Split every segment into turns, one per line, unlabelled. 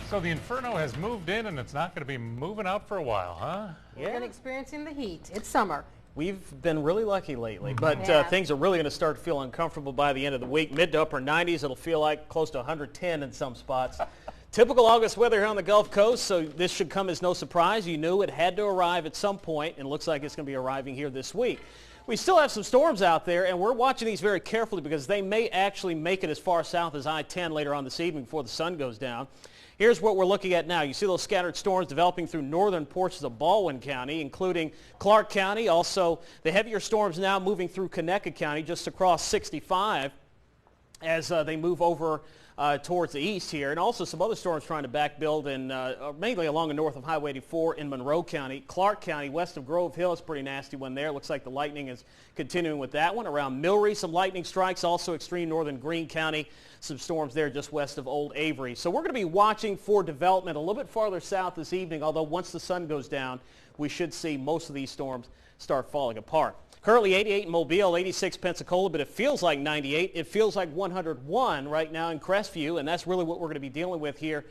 So the Inferno has moved in and it's not going to be moving out for a while, huh?
We've been experiencing the heat. It's summer.
We've been really lucky lately, but things are really going to start to feel uncomfortable by the end of the week. Mid to upper 90s, it'll feel like close to 110 in some spots. Typical August weather here on the Gulf Coast, so this should come as no surprise. You knew it had to arrive at some point, and it looks like it's going to be arriving here this week. We still have some storms out there, and we're watching these very carefully because they may actually make it as far south as I-10 later on this evening before the sun goes down. Here's what we're looking at now. You see those scattered storms developing through northern portions of Baldwin County, including Clark County. Also, the heavier storms now moving through Conecuh County just across 65 as they move over towards the east here, and also some other storms trying to back build in mainly along the north of Highway 84 in Monroe County. Clark County, west of Grove Hill, is a pretty nasty one there. Looks like the lightning is continuing with that one. Around Millry, some lightning strikes. Also extreme northern Greene County, some storms there just west of Old Avery. So we're going to be watching for development a little bit farther south this evening, although once the sun goes down, we should see most of these storms start falling apart. Currently 88 in Mobile, 86 Pensacola, but it feels like 98. It feels like 101 right now in Crestview, and that's really what we're going to be dealing with here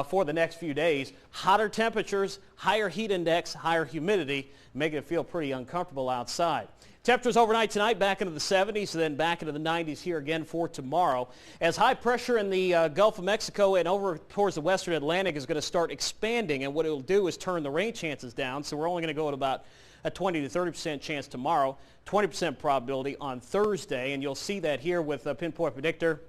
for the next few days. Hotter temperatures, higher heat index, higher humidity, making it feel pretty uncomfortable outside. Temperatures overnight tonight back into the 70s, then back into the 90s here again for tomorrow. As high pressure in the Gulf of Mexico and over towards the western Atlantic is going to start expanding, and what it will do is turn the rain chances down. So we're only going to go at about a 20 to 30% chance tomorrow, 20% probability on Thursday, and you'll see that here with a pinpoint predictor.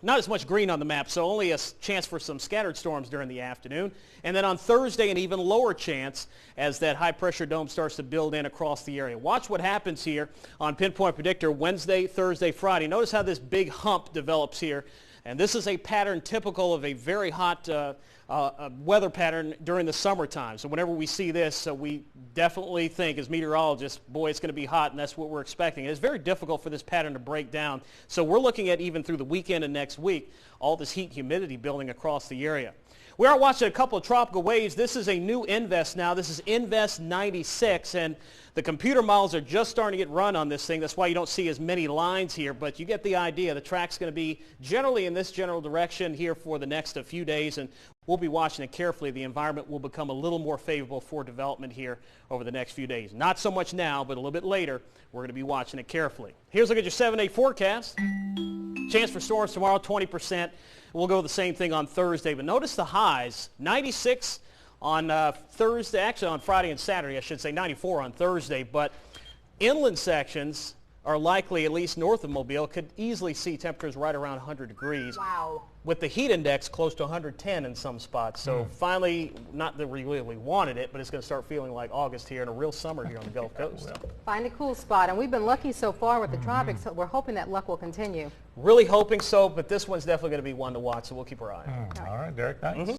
Not as much green on the map, so only a chance for some scattered storms during the afternoon. And then on Thursday, an even lower chance as that high-pressure dome starts to build in across the area. Watch what happens here on Pinpoint Predictor Wednesday, Thursday, Friday. Notice how this big hump develops here. And this is a pattern typical of a very hot weather pattern during the summertime. So whenever we see this, we definitely think as meteorologists, boy, it's going to be hot, and that's what we're expecting. It's very difficult for this pattern to break down. So we're looking at even through the weekend and next week, all this heat humidity building across the area. We are watching a couple of tropical waves. This is a new Invest now. This is Invest 96, and the computer models are just starting to get run on this thing. That's why you don't see as many lines here, but you get the idea. The track's going to be generally in this general direction here for the next few days, and we'll be watching it carefully. The environment will become a little more favorable for development here over the next few days. Not so much now, but a little bit later, we're going to be watching it carefully. Here's a look at your 7-day forecast. Chance for storms tomorrow, 20%. We'll go the same thing on Thursday, but notice the highs, 96 on Thursday, actually on Friday and Saturday, I should say 94 on Thursday, but inland sections are likely, at least north of Mobile, could easily see temperatures right around 100 degrees.
Wow.
With the heat index close to 110 in some spots. So finally, not that we really wanted it, but it's going to start feeling like August here and a real summer here on the Gulf Coast.
Find a cool spot, and we've been lucky so far with the tropics, so we're hoping that luck will continue.
Really hoping so, but this one's definitely going to be one to watch, so we'll keep our eye on it.
All right, Derek, thanks.